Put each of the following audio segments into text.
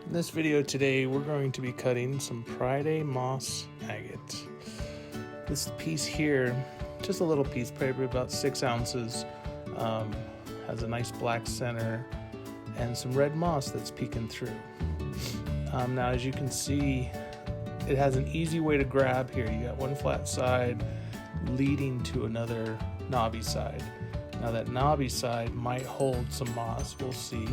In this video today, we're going to be cutting some Priday moss agate. This piece here, just a little piece, probably about 6 ounces, has a nice black center and some red moss that's peeking through. Now, as you can see, it has an easy way to grab here. You got one flat side leading to another knobby side. Now that knobby side might hold some moss, we'll see,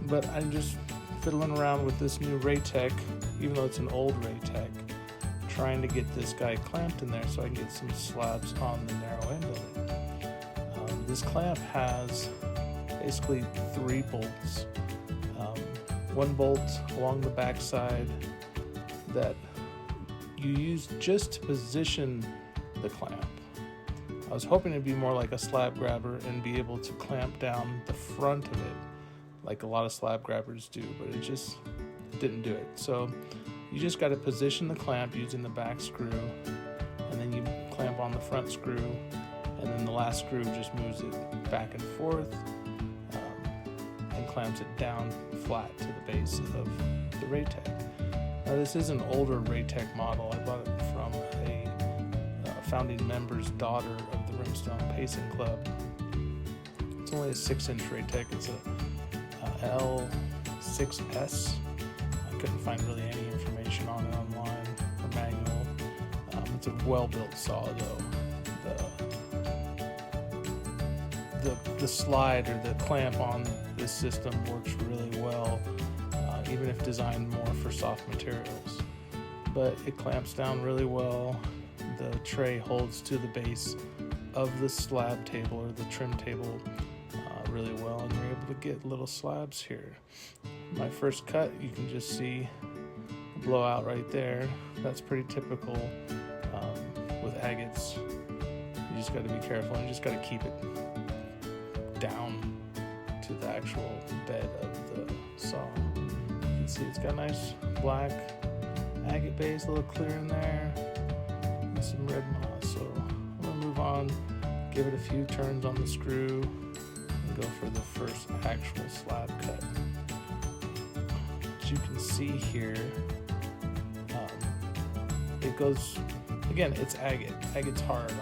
but I'm just fiddling around with this new Raytech, even though it's an old Raytech, trying to get this guy clamped in there so I can get some slabs on the narrow end of it. This clamp has basically 3 bolts. One bolt along the back side that you use just to position the clamp. I was hoping it'd be more like a slab grabber and be able to clamp down the front of it like a lot of slab grabbers do, but it just didn't do it. So you just got to position the clamp using the back screw, and then you clamp on the front screw, and then the last screw just moves it back and forth and clamps it down flat to the base of the Raytech. Now this is an older Raytech model. I bought it from a founding member's daughter of the Rimstone Pacing Club. It's only a 6-inch Raytech. It's a L-6S. I couldn't find really any information on it online or manual. It's a well-built saw though. The slide or the clamp on this system works really well, even if designed more for soft materials. But it clamps down really well. The tray holds to the base of the slab table or the trim table really well, and you're able to get little slabs here. My first cut, you can just see a blowout right there. That's pretty typical with agates. You just got to be careful, and you just got to keep it down to the actual bed of the saw. You can see it's got a nice black agate base, a little clear in there, and some red moss. So I'm gonna move on, give it a few turns on the screw, go for the first actual slab cut. As you can see here, it goes, again, it's agate. Agate's hard.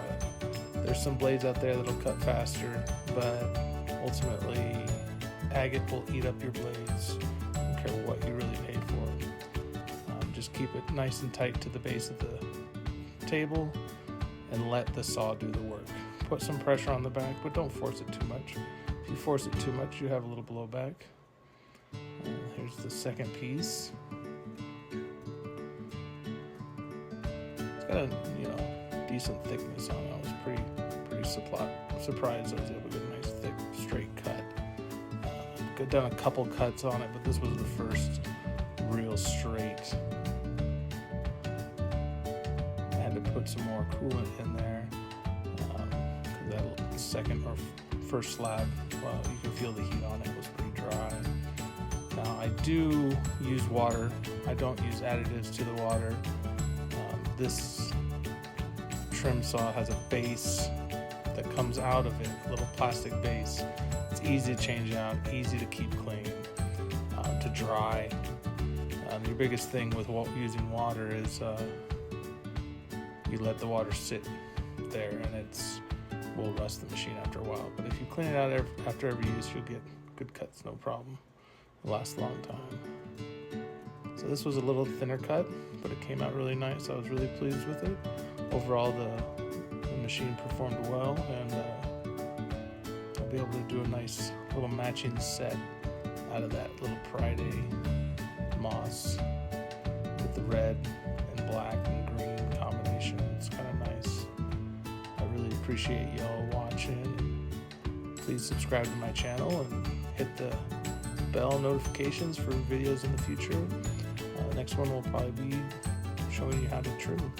There's some blades out there that'll cut faster, but ultimately agate will eat up your blades. I don't care what you really paid for them. Just keep it nice and tight to the base of the table and let the saw do the work. Put some pressure on the back, but don't force it too much. If you force it too much, you have a little blowback. Here's the second piece. It's got a decent thickness on it. I was pretty surprised I was able to get a nice thick straight cut. I've done a couple cuts on it, but this was the first real straight. I had to put some more coolant in there because that second or first slab, well, you can feel the heat on it, was pretty dry. Now I do use water. I don't use additives to the water. This trim saw has a base that comes out of it, a little plastic base. It's easy to change out, easy to keep clean, to dry. Your biggest thing with using water is you let the water sit there, and will rust the machine after a while. But if you clean it out after every use, you'll get good cuts, no problem. It'll last a long time. So this was a little thinner cut, but it came out really nice. I was really pleased with it. Overall, the machine performed well, and I'll be able to do a nice little matching set out of that little Priday moss with the red and black and green combination. It's kind of nice. I really appreciate y'all watching. Please subscribe to my channel and hit the bell notifications for videos in the future. The next one will probably be showing you how to trim.